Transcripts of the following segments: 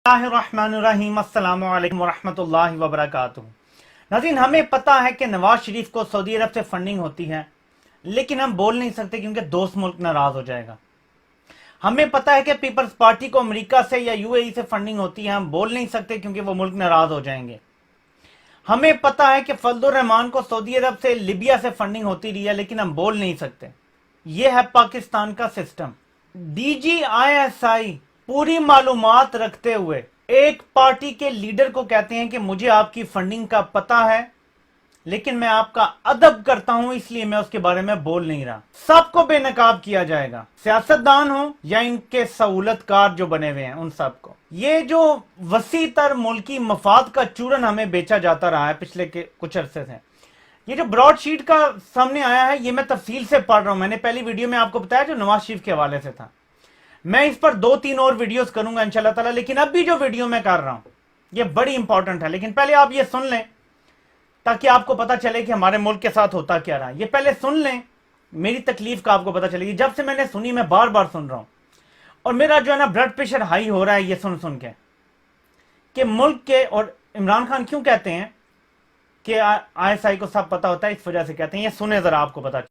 बिस्मिल्लाहिर्रहमानिर्रहीम अस्सलामु अलैकुम वरहमतुल्लाहि वबरकातुहू। नाज़रीन, हमें पता है कि नवाज शरीफ को सऊदी अरब से फंडिंग होती है, लेकिन हम बोल नहीं सकते क्योंकि दोस्त मुल्क नाराज हो जाएगा। हमें पता है कि पीपल्स पार्टी को अमेरिका से या यूएई से फंडिंग होती है, हम बोल नहीं सकते क्योंकि वो मुल्क नाराज हो जाएंगे। हमें पता है कि फजलुर रहमान को सऊदी अरब से लीबिया से फंडिंग होती रही है, लेकिन हम बोल नहीं सकते। यह है पाकिस्तान का सिस्टम। DGISI पूरी मालूमात रखते हुए एक पार्टी के लीडर को कहते हैं कि मुझे आपकी फंडिंग का पता है, लेकिन मैं आपका अदब करता हूं, इसलिए मैं उसके बारे में बोल नहीं रहा। सबको बेनकाब किया जाएगा, सियासतदान हो या इनके सहूलतकार जो बने हुए हैं उन सबको। ये जो वसी तर मुल्की मफाद का चूरन हमें बेचा जाता रहा है पिछले के कुछ अरसे से, ये जो ब्रॉडशीट का सामने आया है, ये मैं तफसील से पढ़ रहा हूं। मैंने पहली वीडियो में आपको बताया जो नवाज शरीफ के हवाले से था। मैं इस पर 2-3 और वीडियोस करूंगा इंशाल्लाह ताला, लेकिन अब भी जो वीडियो मैं कर रहा हूं ये बड़ी इंपॉर्टेंट है। लेकिन पहले आप ये सुन लें ताकि आपको पता चले कि हमारे मुल्क के साथ होता क्या रहा है। ये पहले सुन लें, मेरी तकलीफ का आपको पता चलेगी। जब से मैंने सुनी, मैं बार बार सुन रहा हूं और मेरा जो है ना ब्लड प्रेशर हाई हो रहा है ये सुन सुन के कि मुल्क के, और इमरान खान क्यों कहते हैं कि ISI को सब पता होता है, इस वजह से कहते हैं। ये सुने जरा, आपको पता।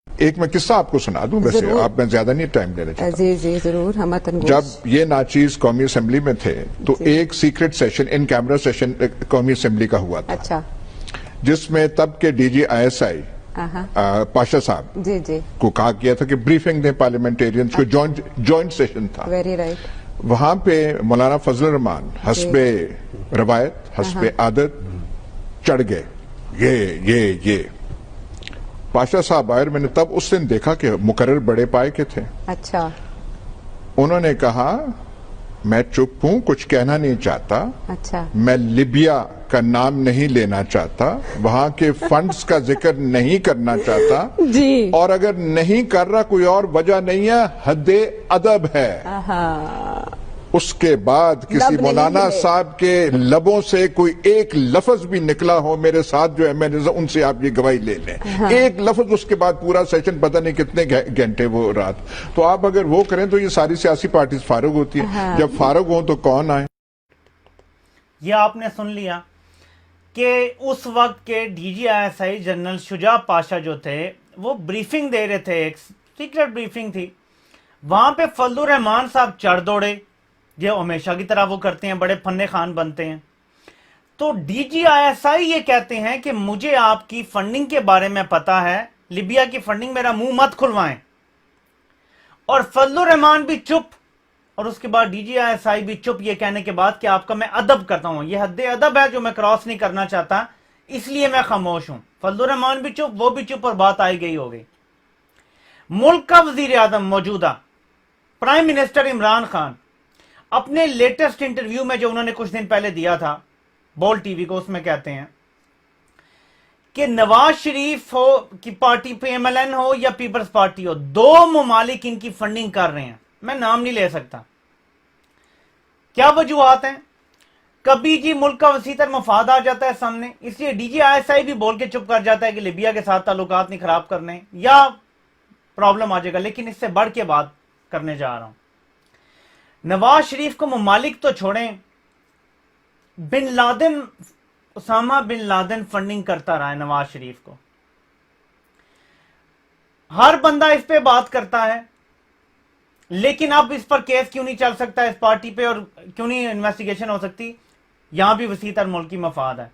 एक मैं किस्सा आपको सुना दूं, वैसे आप, मैं ज्यादा नहीं टाइम लेना चाहता। जी जी जरूर। हम जब ये नाचीज कौमी असेंबली में थे तो एक secret session, in camera session कौमी असेंबली का हुआ था। अच्छा। जिसमें तब के DGISI पाशा साहब जी जी को कहा गया था कि ब्रीफिंग दें पार्लियामेंटेरियंस को। जॉइंट सेशन था। Very right. वहां पे मौलाना फजल रहमान हस्बे रवायत, हस्बे आदत चढ़ गए। ये पाशा साहब आए, मैंने तब उस दिन देखा कि मुकर्रर बड़े पाए के थे। अच्छा। उन्होंने कहा मैं चुप हूं, कुछ कहना नहीं चाहता। अच्छा। मैं लिबिया का नाम नहीं लेना चाहता, वहां के फंड्स का जिक्र नहीं करना चाहता जी। और अगर नहीं कर रहा कोई और वजह नहीं है, हद्दे अदब है। उसके बाद किसी मौलाना साहब के लबों से कोई एक लफ्ज भी निकला हो, मेरे साथ जो है, मैंने उनसे आप ये गवाही ले लें, एक लफ्ज, उसके बाद पूरा सेशन पता नहीं कितने घंटे वो रात। तो आप अगर वो करें तो ये सारी सियासी पार्टी फारुग होती है। जब फारुग हो तो कौन आए। ये आपने सुन लिया कि उस वक्त के DGISI जनरल शुजा पाशा जो थे वो ब्रीफिंग दे रहे थे, एक सीक्रेट ब्रीफिंग थी। वहां पे फजलुर रहमान साहब चढ़ दौड़े, जो हमेशा की तरह वो करते हैं, बड़े फन्ने खान बनते हैं। तो DGISI ये कहते हैं कि मुझे आपकी फंडिंग के बारे में पता है, लिबिया की फंडिंग, मेरा मुंह मत खुलवाएं। और फजलुर रहमान भी चुप, और उसके बाद DGISI भी चुप, ये कहने के बाद कि आपका मैं अदब करता हूं, ये हद्दे अदब है जो मैं क्रॉस नहीं करना चाहता, इसलिए मैं खामोश हूं। फजलुर रहमान भी चुप, वो भी चुप, और बात आई गई हो गई। मुल्क का वजीर आजम मौजूदा प्राइम मिनिस्टर इमरान खान अपने लेटेस्ट इंटरव्यू में जो उन्होंने कुछ दिन पहले दिया था बोल टीवी को, उसमें कहते हैं कि नवाज शरीफ हो कि पार्टी PMLN हो या पीपल्स पार्टी हो, दो ममालिक इनकी फंडिंग कर रहे हैं। मैं नाम नहीं ले सकता। क्या वजूहात हैं? कभी जी मुल्क का वसीतर मफाद आ जाता है सामने, इसलिए DGISI भी बोल के चुप कर जाता है कि लिबिया के साथ ताल्लुकात नहीं खराब करने या प्रॉब्लम आ जाएगा। लेकिन इससे बढ़ के बात करने जा रहा हूं। नवाज शरीफ को ममालिक तो छोड़ें, bin Laden, Osama bin Laden funding करता रहा है नवाज शरीफ को। हर बंदा इस पे बात करता है, लेकिन अब इस पर केस क्यों नहीं चल सकता इस पार्टी पे, और क्यों नहीं इन्वेस्टिगेशन हो सकती? यहां भी वसीतर मुल्की मफाद है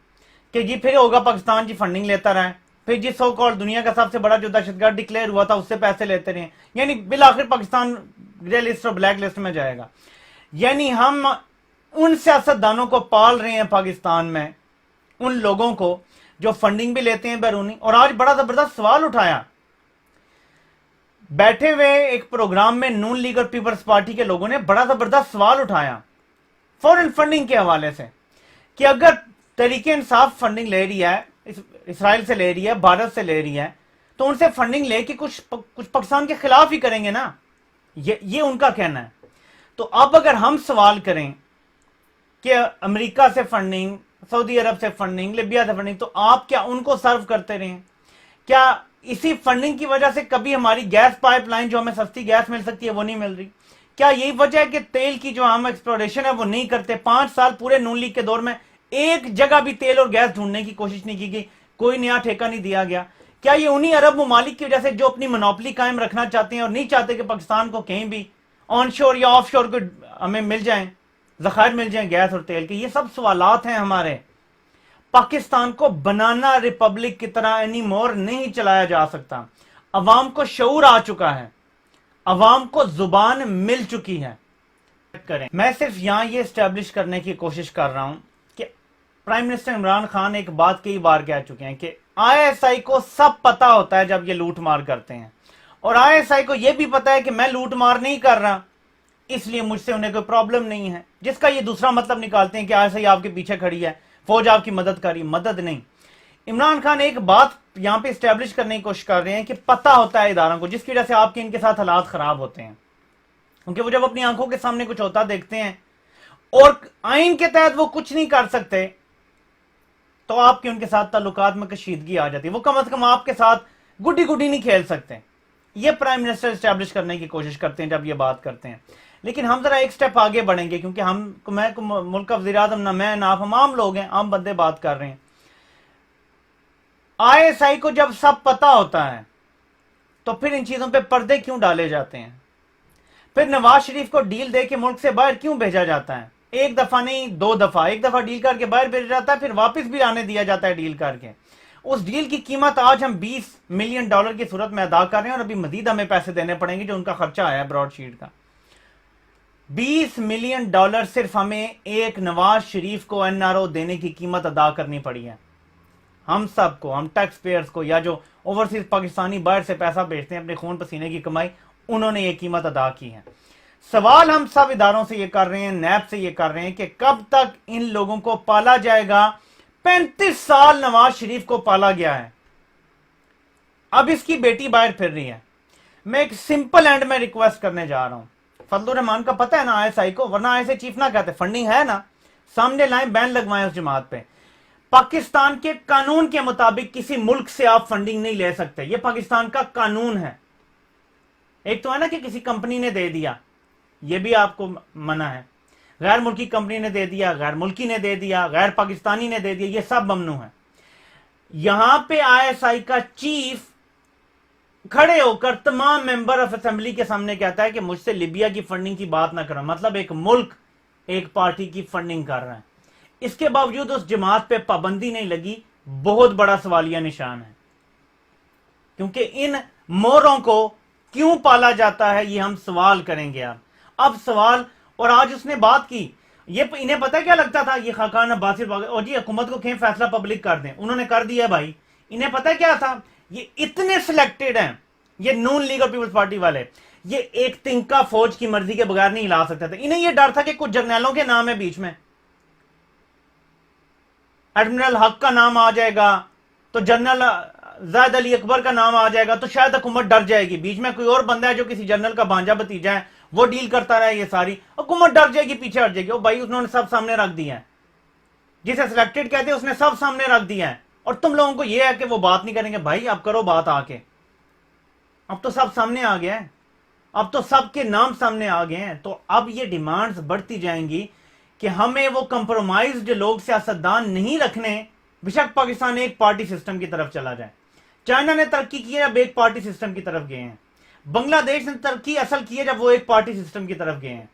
कि जी फिर होगा पाकिस्तान जी फंडिंग लेता रहा है, फिर जी सो कॉल्ड दुनिया का सबसे बड़ा जो दहशतगर्द डिक्लेयर हुआ था उससे पैसे लेते रहे, यानी बिल आखिर पाकिस्तान ग्रे लिस्ट और ब्लैक लिस्ट में जाएगा। यानी हम उन सियासतदानों को पाल रहे हैं पाकिस्तान में, उन लोगों को जो फंडिंग भी लेते हैं बैरूनी। और आज बड़ा जबरदस्त सवाल उठाया बैठे हुए एक प्रोग्राम में, नून लीग और पीपल्स पार्टी के लोगों ने बड़ा जबरदस्त सवाल उठाया फॉरेन फंडिंग के हवाले से कि अगर तहरीके इंसाफ फंडिंग ले रही है, इसराइल से ले रही है, भारत से ले रही है, तो उनसे फंडिंग लेके कुछ पाकिस्तान के खिलाफ ही करेंगे ना, ये उनका कहना है। तो अब अगर हम सवाल करें कि अमेरिका से फंडिंग, सऊदी अरब से फंडिंग, लिबिया से फंडिंग, तो आप क्या उनको सर्व करते रहे? क्या इसी फंडिंग की वजह से कभी हमारी गैस पाइपलाइन जो हमें सस्ती गैस मिल सकती है वो नहीं मिल रही? क्या यही वजह है कि तेल की जो हम एक्सप्लोरेशन है वो नहीं करते? 5 साल पूरे नून लीग के दौर में एक जगह भी तेल और गैस ढूंढने की कोशिश नहीं की गई, कोई नया ठेका नहीं दिया गया। क्या ये उन्हीं अरब ममालिक की वजह से जो अपनी मोनोपोली कायम रखना चाहते हैं और नहीं चाहते कि पाकिस्तान को कहीं भी ऑनशोर या ऑफशोर को हमें मिल जाएं, जखायर मिल जाएं गैस और तेल के? ये सब सवालात हैं हमारे। पाकिस्तान को बनाना रिपब्लिक की तरह एनी मोर नहीं चलाया जा सकता। अवाम को शऊर आ चुका है, अवाम को जुबान मिल चुकी है। करें, मैं सिर्फ यहां ये स्टैब्लिश करने की कोशिश कर रहा हूं कि प्राइम मिनिस्टर इमरान खान एक बात कई बार कह चुके हैं कि आईएसआई को सब पता होता है जब ये लूट मार करते हैं, और आईएसआई को यह भी पता है कि मैं लूट मार नहीं कर रहा, इसलिए मुझसे उन्हें कोई प्रॉब्लम नहीं है। जिसका ये दूसरा मतलब निकालते हैं कि आईएसआई आपके पीछे खड़ी है, फौज आपकी मदद कर रही। मदद नहीं। इमरान खान एक बात यहां पे स्टैब्लिश करने की कोशिश कर रहे हैं कि पता होता है इदारों को, जिसकी वजह से आपके इनके साथ हालात खराब होते हैं, क्योंकि वो जब अपनी आंखों के सामने कुछ होता देखते हैं और आइन के तहत वो कुछ नहीं कर सकते, तो आपके उनके साथ ताल्लुकात में कशीदगी आ जाती है। वो कम से कम आपके साथ गुड्डी गुड्डी नहीं खेल सकते। ये प्राइम मिनिस्टर स्टैब्लिश करने की कोशिश करते हैं जब ये बात करते हैं। लेकिन हम जरा एक स्टेप आगे बढ़ेंगे, क्योंकि मैं मुल्क का वज़ीर आज़म ना मैं ना आप, हम आम लोग हैं, आम बंदे बात कर रहे हैं। आईएसआई को जब सब पता होता है तो फिर इन चीजों पे पर्दे क्यों डाले जाते हैं? फिर नवाज शरीफ को डील दे के मुल्क से बाहर क्यों भेजा जाता है? एक दफा नहीं, 2 दफा। एक दफा डील करके बाहर भेजा जाता है, फिर वापस भी आने दिया जाता है डील करके। उस डील की कीमत आज हम $20 मिलियन की सूरत में अदा कर रहे हैं, और अभी मजीद हमें पैसे देने पड़ेंगे जो उनका खर्चा आया ब्रॉडशीट का। $20 मिलियन सिर्फ हमें एक नवाज शरीफ को एनआरओ देने की कीमत अदा करनी पड़ी है। हम सबको, हम टैक्स पेयर्स को, या जो ओवरसीज पाकिस्तानी बाहर से पैसा भेजते हैं अपने खून पसीने की कमाई, उन्होंने ये कीमत अदा की है। सवाल हम सब इदारों से ये कर रहे हैं, नैब से ये कर रहे हैं कि कब तक इन लोगों को पाला जाएगा? 35 साल नवाज शरीफ को पाला गया है, अब इसकी बेटी बाहर फिर रही है। मैं एक सिंपल एंड में रिक्वेस्ट करने जा रहा हूं, फजलुर रहमान का पता है ना आईएसआई को, वरना आईएसआई चीफ ना कहते, फंडिंग है ना, सामने लाएं, बैन लगवाएं उस जमात पे। पाकिस्तान के कानून के मुताबिक किसी मुल्क से आप फंडिंग नहीं ले सकते, यह पाकिस्तान का कानून है। एक तो है ना कि किसी कंपनी ने दे दिया, यह भी आपको मना है। गैर मुल्की कंपनी ने दे दिया, गैर मुल्की ने दे दिया, गैर पाकिस्तानी ने दे दिया, यह सब ममनू है। यहां पे आईएसआई का चीफ खड़े होकर तमाम मेंबर ऑफ असेंबली के सामने कहता है कि मुझसे लिबिया की फंडिंग की बात ना करो। मतलब एक मुल्क एक पार्टी की फंडिंग कर रहा है, इसके बावजूद उस जमात पे पाबंदी नहीं लगी, बहुत बड़ा सवालिया निशान है। क्योंकि इन मोरों को क्यों पाला जाता है, ये हम सवाल करेंगे अब सवाल। और आज उसने बात की, ये इन्हें पता है क्या लगता था, ये खाकान अब्बासी और जी हुकूमत को कहीं फैसला पब्लिक कर दें, उन्होंने कर दिया भाई। इन्हें पता है क्या था, ये इतने सिलेक्टेड हैं, ये नून लीग और पीपल्स पार्टी वाले, ये एक तिनका फौज की मर्जी के बगैर नहीं हिला सकते थे। इन्हें ये डर था कि कुछ जर्नैलों के नाम है बीच में, एडमिरल हक का नाम आ जाएगा तो जनरल जायद अली अकबर का नाम आ जाएगा, तो शायद हुकूमत डर जाएगी। बीच में कोई और बंदा है जो किसी जनरल का भांजा भतीजा है, वो डील करता रहे, ये सारी हुकूमत डर जाएगी, पीछे हट जाएगी। ओ भाई, उन्होंने सब सामने रख दिया है, जिसे सिलेक्टेड कहते हैं उसने सब सामने रख दिया है, और तुम लोगों को यह है कि वो बात नहीं करेंगे। भाई अब करो बात आके, अब तो सब सामने आ गया है, अब तो सबके नाम सामने आ गए हैं। तो अब ये डिमांड्स बढ़ती जाएंगी कि हमें वो कंप्रोमाइज्ड लोग सियासतदान नहीं रखने। बेशक पाकिस्तान एक पार्टी सिस्टम की तरफ चला जाए, चाइना ने तरक्की की है अब एक पार्टी सिस्टम की तरफ गए हैं, बांग्लादेश ने तरक्की असल की है जब वो एक पार्टी सिस्टम की तरफ गए हैं।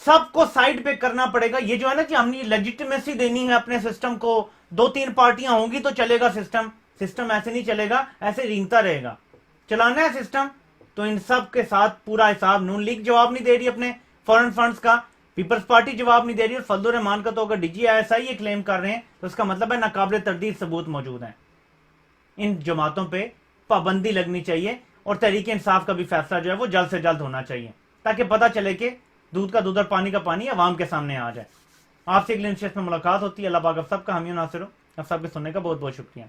सबको साइड पे करना पड़ेगा। ये जो है ना कि हमने लेजिटिमेसी देनी है अपने सिस्टम को, 2-3 पार्टियां होंगी तो चलेगा सिस्टम, सिस्टम ऐसे नहीं चलेगा, ऐसे रेंगता रहेगा। चलाना है सिस्टम तो इन सब के साथ पूरा हिसाब। नून लीग जवाब नहीं दे रही अपने फॉरेन फंड्स का, पीपल्स पार्टी जवाब नहीं दे रही, और फजलुर रहमान का तो अगर डीजी आईएसआई ये क्लेम कर रहे हैं तो इसका मतलब है नाकाबिले तरदीद सबूत मौजूद है। इन जमातों पे पाबंदी लगनी चाहिए, और तहरीक इंसाफ का भी फैसला जो है वो जल्द से जल्द होना चाहिए, ताकि पता चले कि दूध का दूध और पानी का पानी अवाम के सामने आ जाए। आपसे अगले इंशेस में मुलाकात होती है। अल्लाह पाक आप सबका हामी नासिर हो। आप सबके सुनने का बहुत बहुत शुक्रिया।